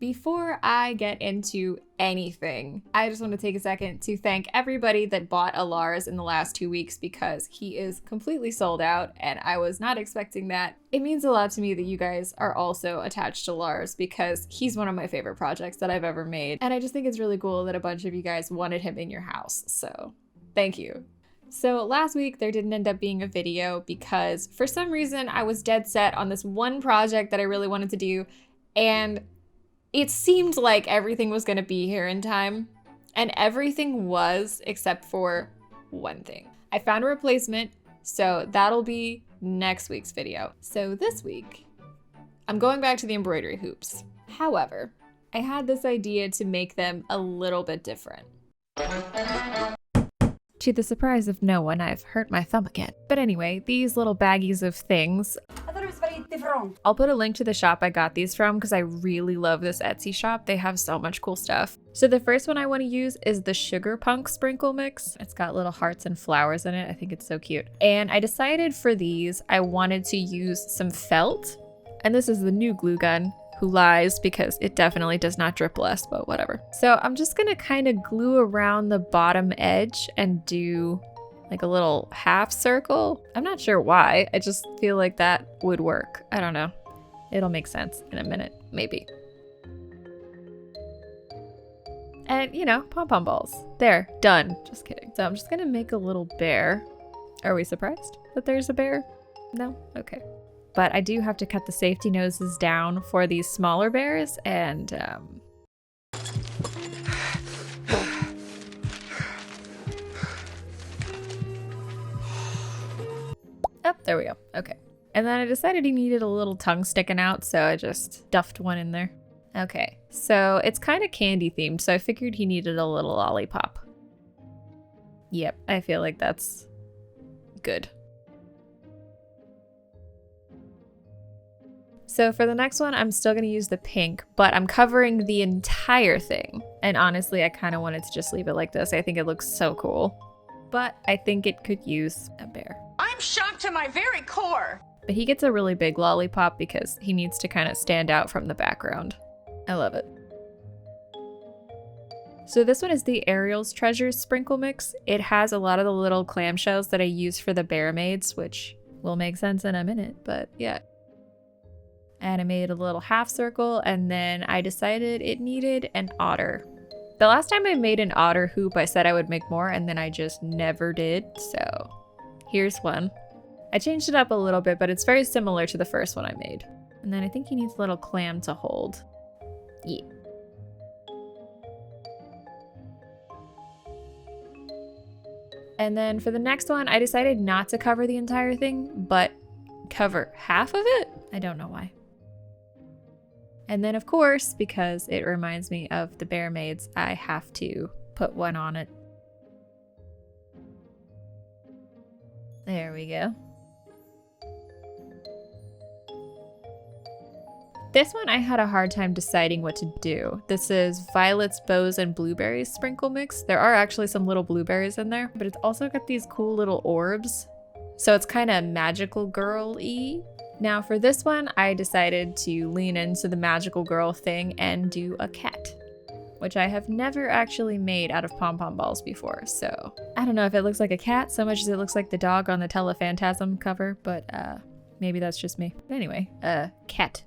Before I get into anything, I just want to take a second to thank everybody that bought a Lars in the last 2 weeks because he is completely sold out and I was not expecting that. It means a lot to me that you guys are also attached to Lars because he's one of my favorite projects that I've ever made. And I just think it's really cool that a bunch of you guys wanted him in your house. So thank you. So last week there didn't end up being a video because for some reason I was dead set on this one project that I really wanted to do, and it seemed like everything was going to be here in time, and everything was except for one thing. I found a replacement, so that'll be next week's video. So this week, I'm going back to the embroidery hoops. However, I had this idea to make them a little bit different. To the surprise of no one, I've hurt my thumb again. But anyway, these little baggies of things, I thought it was very different. I'll put a link to the shop I got these from because I really love this Etsy shop. They have so much cool stuff. So the first one I want to use is the Sugar Punk Sprinkle Mix. It's got little hearts and flowers in it. I think it's so cute. And I decided for these, I wanted to use some felt. And this is the new glue gun. Who lies, because it definitely does not drip less, but whatever. So I'm just gonna kind of glue around the bottom edge and do like a little half circle. I'm not sure why, I just feel like that would work. I don't know. It'll make sense in a minute, maybe. And you know, pom-pom balls. There, done. Just kidding. So I'm just gonna make a little bear. Are we surprised that there's a bear? No? Okay. But I do have to cut the safety noses down for these smaller bears, and oh, there we go. Okay. And then I decided he needed a little tongue sticking out, so I just stuffed one in there. Okay, so it's kind of candy themed, so I figured he needed a little lollipop. Yep, I feel like that's good. So for the next one, I'm still going to use the pink, but I'm covering the entire thing. And honestly, I kind of wanted to just leave it like this. I think it looks so cool. But I think it could use a bear. I'm shocked to my very core. But he gets a really big lollipop because he needs to kind of stand out from the background. I love it. So this one is the Ariel's Treasures Sprinkle Mix. It has a lot of the little clamshells that I use for the bear maids, which will make sense in a minute, but yeah. And I made a little half circle, and then I decided it needed an otter. The last time I made an otter hoop, I said I would make more, and then I just never did, so here's one. I changed it up a little bit, but it's very similar to the first one I made. And then I think he needs a little clam to hold. Yeah. And then for the next one, I decided not to cover the entire thing, but cover half of it? I don't know why. And then of course, because it reminds me of the bear maids, I have to put one on it. There we go. This one I had a hard time deciding what to do. This is Violets, Bows, and Blueberries Sprinkle Mix. There are actually some little blueberries in there, but it's also got these cool little orbs. So it's kind of magical girl-y. Now for this one, I decided to lean into the magical girl thing and do a cat, which I have never actually made out of pom-pom balls before. So I don't know if it looks like a cat so much as it looks like the dog on the Telephantasm cover, but maybe that's just me. But anyway, cat.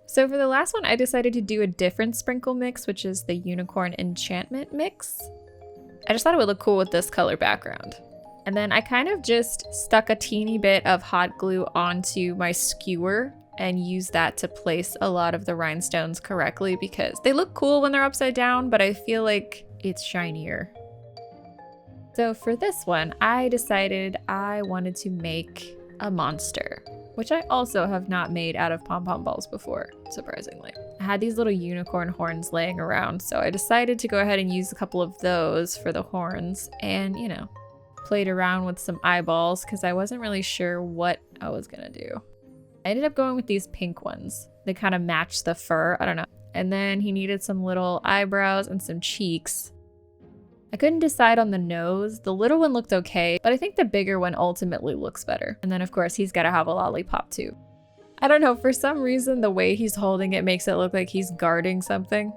So for the last one, I decided to do a different sprinkle mix, which is the Unicorn Enchantment mix. I just thought it would look cool with this color background. And then I kind of just stuck a teeny bit of hot glue onto my skewer and used that to place a lot of the rhinestones correctly because they look cool when they're upside down, but I feel like it's shinier. So for this one, I decided I wanted to make a monster, which I also have not made out of pom-pom balls before, surprisingly. I had these little unicorn horns laying around, so I decided to go ahead and use a couple of those for the horns and, you know, played around with some eyeballs because I wasn't really sure what I was gonna do. I ended up going with these pink ones. They kind of match the fur, I don't know. And then he needed some little eyebrows and some cheeks. I couldn't decide on the nose. The little one looked okay, but I think the bigger one ultimately looks better. And then of course he's gotta have a lollipop too. I don't know, for some reason the way he's holding it makes it look like he's guarding something.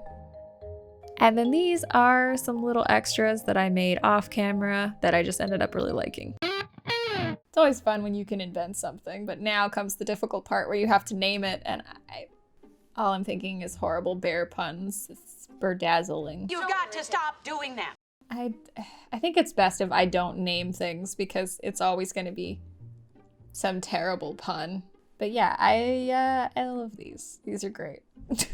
And then these are some little extras that I made off camera that I just ended up really liking. It's always fun when you can invent something, but now comes the difficult part where you have to name it, and all I'm thinking is horrible bear puns. It's berdazzling. You got to stop doing that. I think it's best if I don't name things because it's always going to be some terrible pun. But yeah, I love these. These are great. Like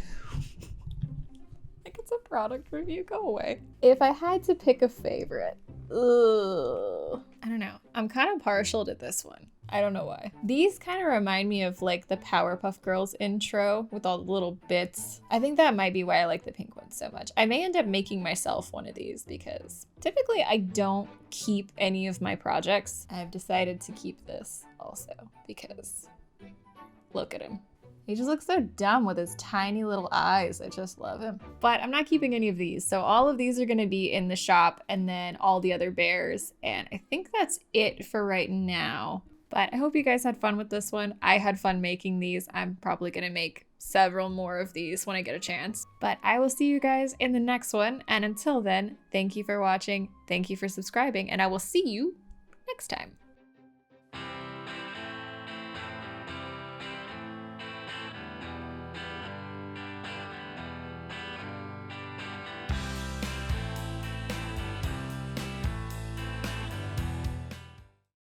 it's a product review. Go away. If I had to pick a favorite, I don't know. I'm kind of partial to this one. I don't know why. These kind of remind me of like the Powerpuff Girls intro with all the little bits. I think that might be why I like the pink one so much. I may end up making myself one of these because typically I don't keep any of my projects. I've decided to keep this also because look at him. He just looks so dumb with his tiny little eyes. I just love him. But I'm not keeping any of these. So all of these are going to be in the shop and then all the other bears. And I think that's it for right now. But I hope you guys had fun with this one. I had fun making these. I'm probably going to make several more of these when I get a chance. But I will see you guys in the next one. And until then, thank you for watching. Thank you for subscribing. And I will see you next time.